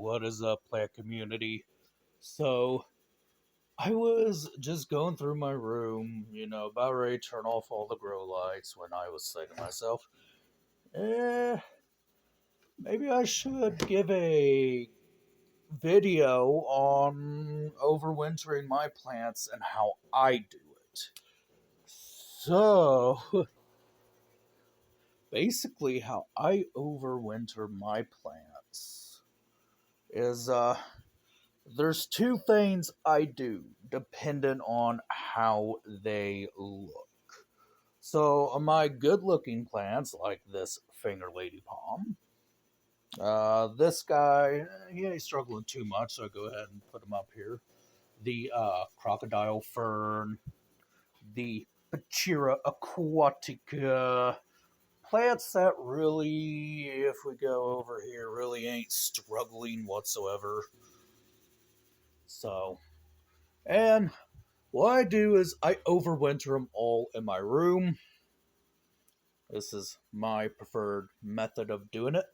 What is up, plant community? So, I was just going through my room, about ready to turn off all the grow lights when I was saying to myself, eh, maybe I should give a video on overwintering my plants and how I do it. So, basically, how I overwinter my plants is, there's two things I do dependent on how they look. So, on my good looking plants, like this finger lady palm, this guy, he ain't struggling too much, so I go ahead and put him up here. The crocodile fern, the Pachira aquatica, plants that really, if we go over here, really ain't struggling whatsoever. So, and what I do is I overwinter them all in my room. This is my preferred method of doing it.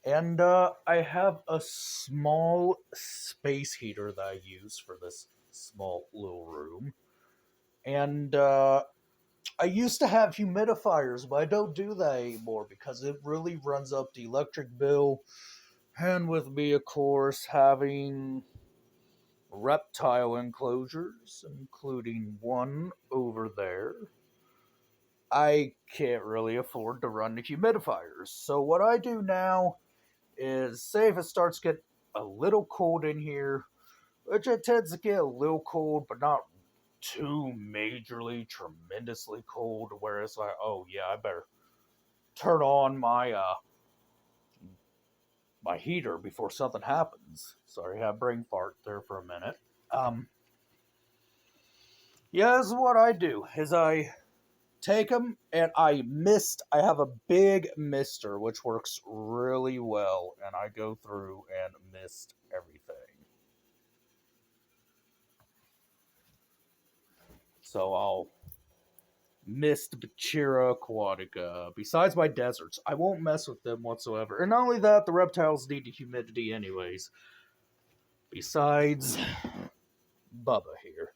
And I have a small space heater that I use for this small little room. And I used to have humidifiers, but I don't do that anymore because it really runs up the electric bill. And with me, of course, having reptile enclosures, including one over there, I can't really afford to run the humidifiers. So what I do now is, say if it starts getting a little cold in here, which it tends to get a little cold, but not too majorly, tremendously cold, where it's like, oh yeah, I better turn on my heater before something happens. Sorry, I had brain fart there for a minute. Yeah, this is what I do, is I take them and I have a big mister which works really well, and I go through and mist everything. So I'll mist Bachira aquatica. Besides my deserts, I won't mess with them whatsoever. And not only that, the reptiles need the humidity anyways. Besides Bubba here.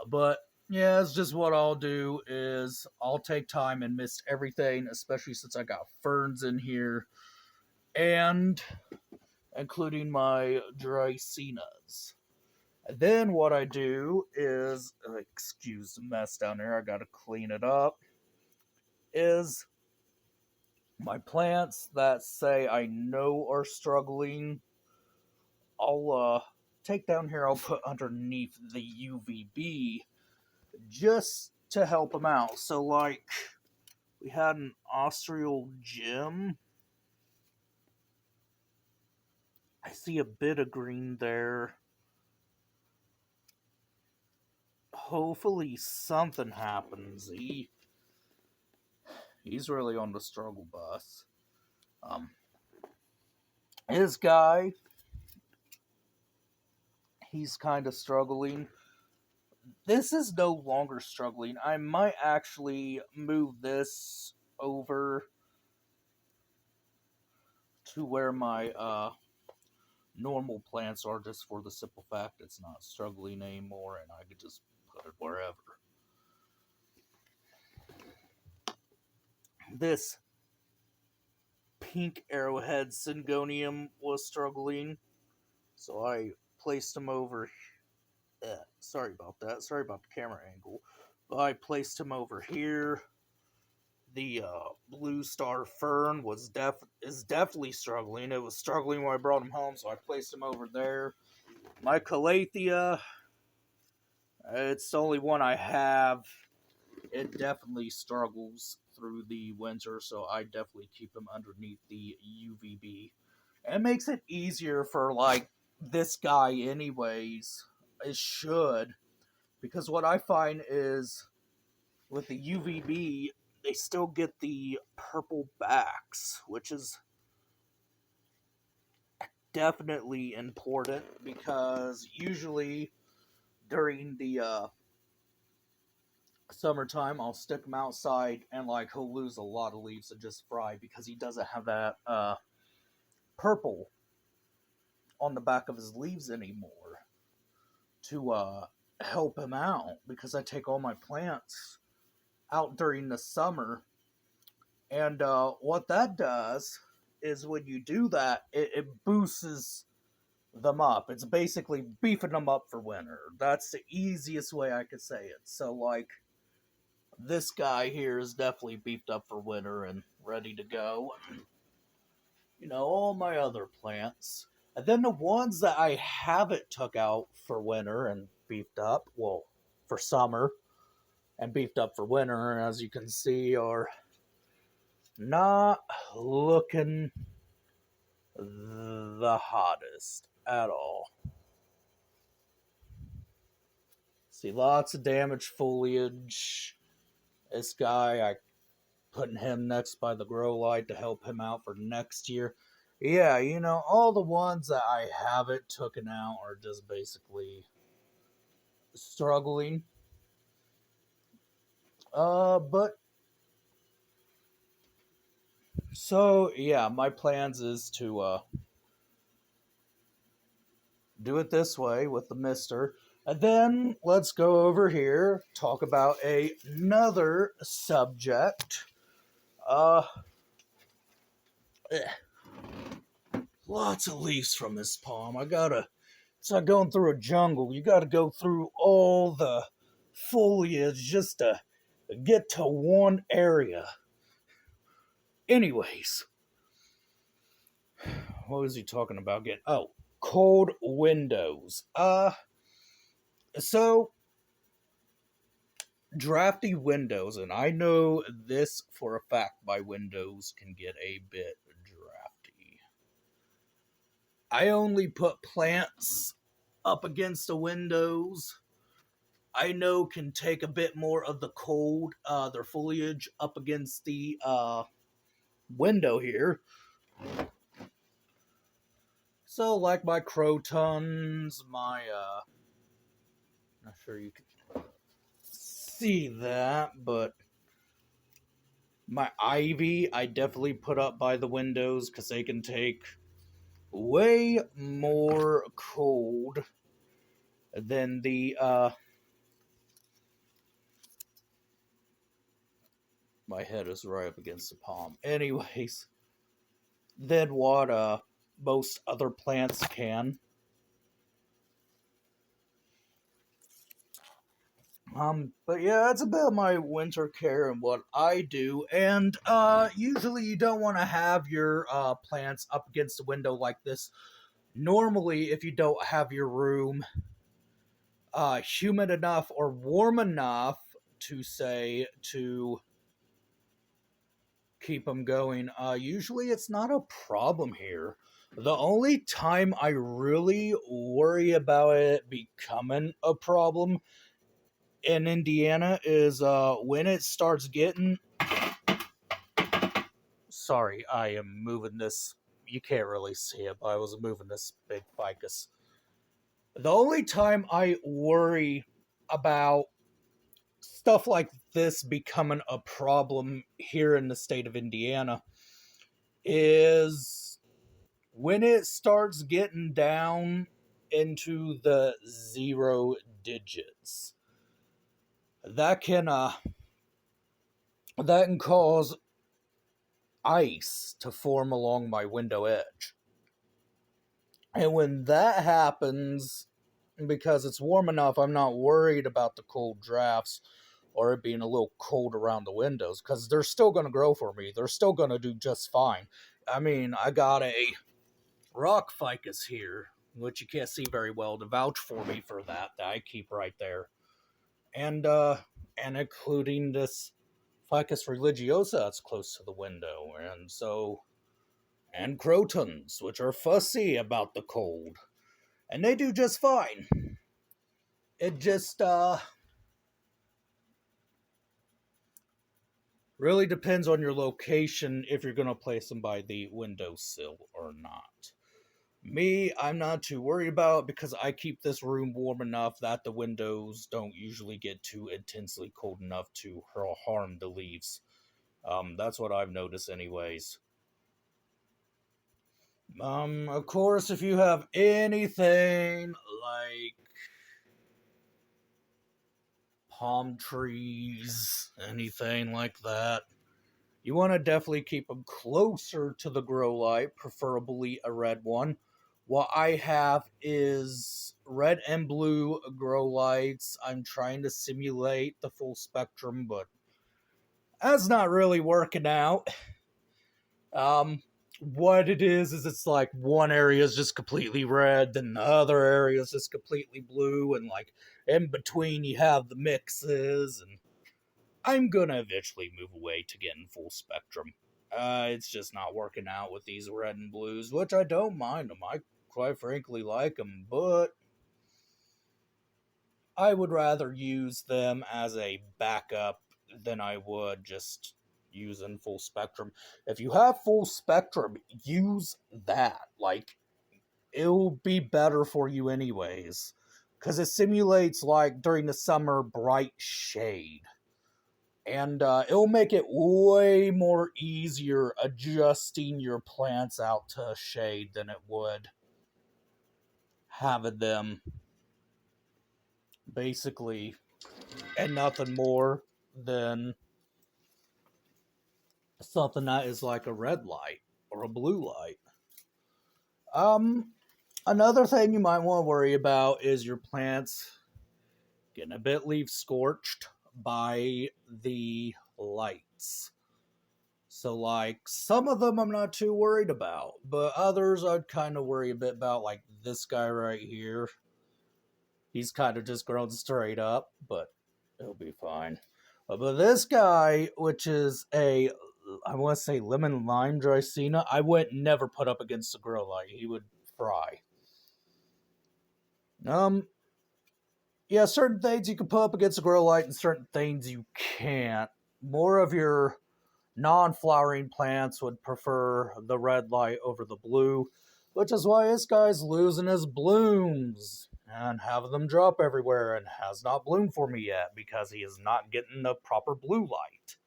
But yeah, it's just what I'll do is I'll take time and mist everything, especially since I got ferns in here, and including my Dracaenas. Then what I do is, excuse the mess down there, I gotta clean it up, is my plants that say I know are struggling, I'll take down here, I'll put underneath the UVB just to help them out. So like, we had an Austral gem. I see a bit of green there. Hopefully something happens. He's really on the struggle bus. Um, his guy, he's kind of struggling. This is no longer struggling. I might actually move this over to where my normal plants are, just for the simple fact it's not struggling anymore, and I could just put it wherever. This pink arrowhead syngonium was struggling, so I placed him over. Sorry about that. Sorry about the camera angle. But I placed him over here. The blue star fern is definitely struggling. It was struggling when I brought him home, so I placed him over there. My calathea, it's the only one I have. It definitely struggles through the winter, so I definitely keep him underneath the UVB. And it makes it easier for, like, this guy anyways. It should. Because what I find is, with the UVB, they still get the purple backs, which is definitely important, because usually during the summertime, I'll stick him outside and like he'll lose a lot of leaves and just fry because he doesn't have that purple on the back of his leaves anymore to help him out because I take all my plants out during the summer. And what that does is when you do that, it boosts them up. It's basically beefing them up for winter. That's the easiest way I could say it. So, like, this guy here is definitely beefed up for winter and ready to go. All my other plants. And then the ones that I haven't took out for winter and beefed up, well, for summer and beefed up for winter, as you can see, are not looking the hottest at all. See, lots of damaged foliage. This guy, I putting him next by the grow light to help him out for next year. Yeah, all the ones that I haven't taken out are just basically struggling. But so yeah, my plans is to do it this way with the mister. And then let's go over here, talk about another subject. Uh, eh, Lots of leaves from this palm. It's like going through a jungle. You gotta go through all the foliage just to get to one area. Anyways, what was he talking about? Cold windows. So drafty windows, and I know this for a fact. My windows can get a bit drafty. I only put plants up against the windows I know can take a bit more of the cold, their foliage up against the window here. So, like my crotons, not sure you can see that, but my ivy, I definitely put up by the windows because they can take way more cold than the, my head is right up against the palm. Anyways, than what, most other plants can. But yeah, that's about my winter care and what I do. And usually you don't want to have your plants up against the window like this. Normally, if you don't have your room humid enough or warm enough to say to keep them going, usually it's not a problem here. The only time I really worry about it becoming a problem in Indiana is when it starts getting. Sorry, I am moving this. You can't really see it, but I was moving this big ficus. The only time I worry about stuff like this becoming a problem here in the state of Indiana is when it starts getting down into the zero digits. That can cause ice to form along my window edge. And when that happens, because it's warm enough, I'm not worried about the cold drafts or it being a little cold around the windows because they're still going to grow for me. They're still going to do just fine. I mean, I got a rock ficus here, which you can't see very well, to vouch for me for that I keep right there. And including this ficus religiosa that's close to the window. And crotons, which are fussy about the cold. And they do just fine. It just, really depends on your location if you're going to place them by the windowsill or not. Me, I'm not too worried about it because I keep this room warm enough that the windows don't usually get too intensely cold enough to harm the leaves. That's what I've noticed anyways. Of course, if you have anything like palm trees, anything like that, you want to definitely keep them closer to the grow light, preferably a red one. What I have is red and blue grow lights. I'm trying to simulate the full spectrum, but that's not really working out. Um, what it is it's like one area is just completely red, then the other area is just completely blue, and like in between you have the mixes. And I'm gonna eventually move away to getting full spectrum. It's just not working out with these red and blues, which I don't mind them. I quite frankly like them, but I would rather use them as a backup than I would just using full spectrum. If you have full spectrum, use that. Like, it'll be better for you anyways. Because it simulates, like, during the summer, bright shade. And it'll make it way more easier adjusting your plants out to shade than it would having them basically and nothing more than something that is like a red light or a blue light. Um, Another thing you might want to worry about is your plants getting a bit leaf scorched by the lights. So, like, some of them I'm not too worried about, but others I'd kind of worry a bit about, like this guy right here. He's kind of just grown straight up, but it'll be fine. But this guy, which is I want to say lemon lime Dracena, I would never put up against the grow light. He would fry. Um, yeah, certain things you can put up against the grow light, and certain things you can't. More of your non-flowering plants would prefer the red light over the blue, which is why this guy's losing his blooms and having them drop everywhere and has not bloomed for me yet because he is not getting the proper blue light.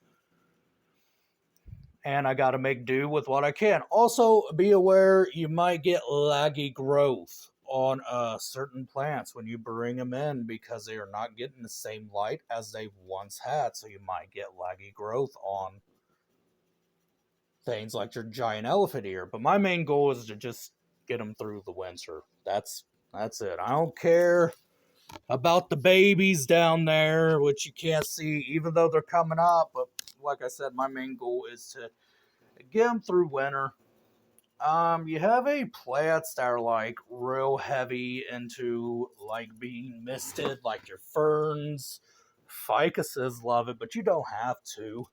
And I gotta make do with what I can. Also, be aware you might get laggy growth on certain plants when you bring them in because they are not getting the same light as they once had, so you might get laggy growth on things like your giant elephant ear. But my main goal is to just get them through the winter. That's it. I don't care about the babies down there, which you can't see, even though they're coming up. But like I said, my main goal is to get them through winter. You have a plants that are like real heavy into like being misted, like your ferns. Ficuses love it, but you don't have to.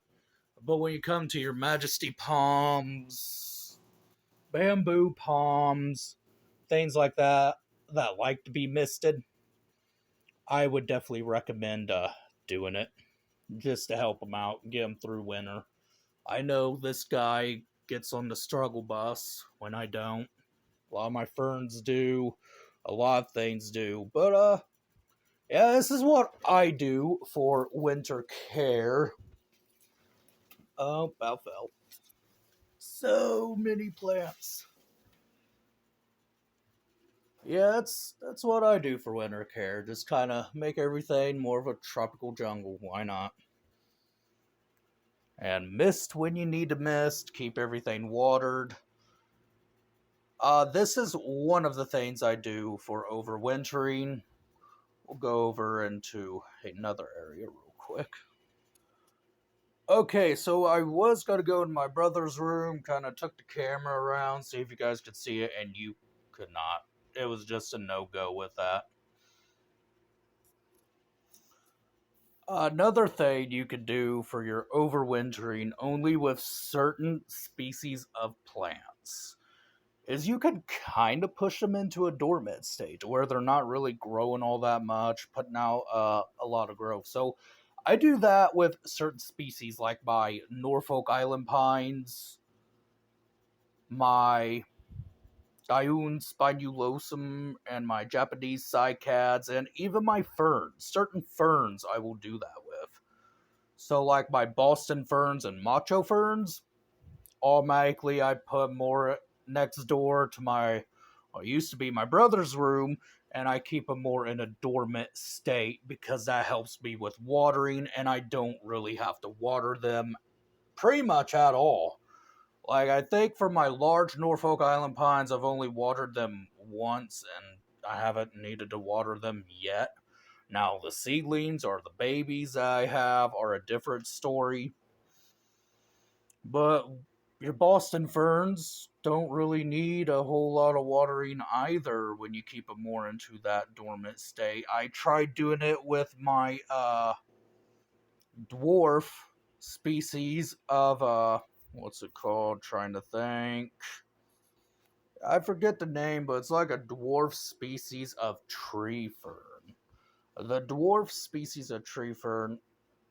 But when you come to your majesty palms, bamboo palms, things like that like to be misted, I would definitely recommend doing it just to help them out and get them through winter. I know this guy gets on the struggle bus when I don't. A lot of my ferns do. A lot of things do. But yeah, this is what I do for winter care. Oh, about fell. So many plants. Yeah, that's what I do for winter care. Just kind of make everything more of a tropical jungle. Why not? And mist when you need to mist. Keep everything watered. This is one of the things I do for overwintering. We'll go over into another area real quick. Okay, so I was going to go in my brother's room, kind of took the camera around, see if you guys could see it, and you could not. It was just a no-go with that. Another thing you could do for your overwintering only with certain species of plants is you could kind of push them into a dormant stage where they're not really growing all that much, putting out a lot of growth. So I do that with certain species like my Norfolk Island pines, my Dioun spinulosum, and my Japanese cycads, and even my ferns. Certain ferns I will do that with. So like my Boston ferns and macho ferns, automatically I put more next door to what used to be my brother's room, and I keep them more in a dormant state because that helps me with watering, and I don't really have to water them pretty much at all. Like, I think for my large Norfolk Island pines, I've only watered them once, and I haven't needed to water them yet. Now, the seedlings or the babies I have are a different story. But your Boston ferns don't really need a whole lot of watering either when you keep them more into that dormant state. I tried doing it with my dwarf species of what's it called? Trying to think. I forget the name, but it's like a dwarf species of tree fern. The dwarf species of tree fern,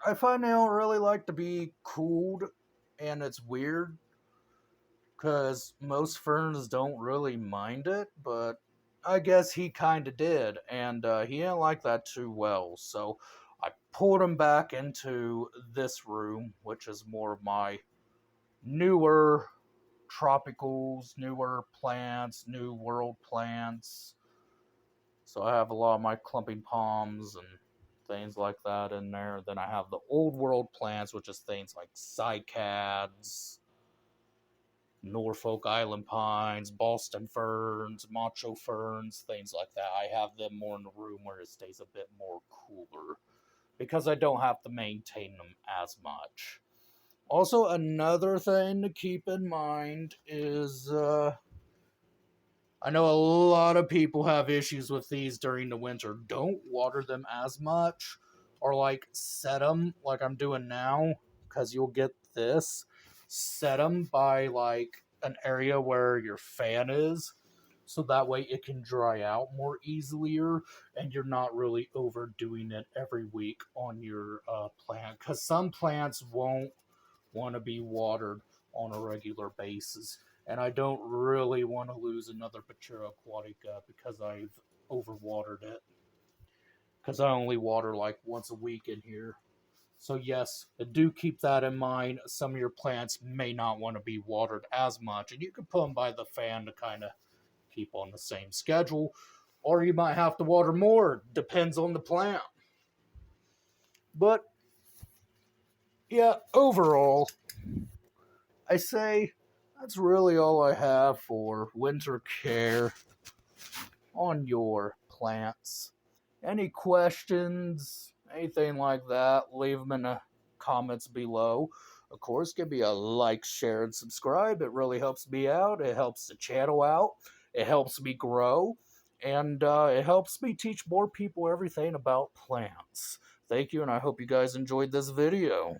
I find they don't really like to be cooled, and it's weird because most ferns don't really mind it, but I guess he kind of did, and he didn't like that too well. So I pulled him back into this room, which is more of my newer tropicals, newer plants, new world plants. So I have a lot of my clumping palms and things like that in there. Then I have the old world plants, which is things like cycads, Norfolk Island pines, Boston ferns, macho ferns, things like that. I have them more in the room where it stays a bit more cooler because I don't have to maintain them as much. Also, another thing to keep in mind is I know a lot of people have issues with these during the winter. Don't water them as much, or like set them like I'm doing now, because you'll get this. Set them by like an area where your fan is, so that way it can dry out more easier, and you're not really overdoing it every week on your plant. Because some plants won't want to be watered on a regular basis. And I don't really want to lose another Pachira aquatica because I've overwatered it. Because I only water like once a week in here. So yes, do keep that in mind. Some of your plants may not want to be watered as much, and you can put them by the fan to kind of keep on the same schedule, or you might have to water more. Depends on the plant. But yeah, overall, I say that's really all I have for winter care on your plants. Any questions, anything like that, leave them in the comments below. Of course, give me a like, share, and subscribe. It really helps me out. It helps the channel out. It helps me grow. And it helps me teach more people everything about plants. Thank you, and I hope you guys enjoyed this video.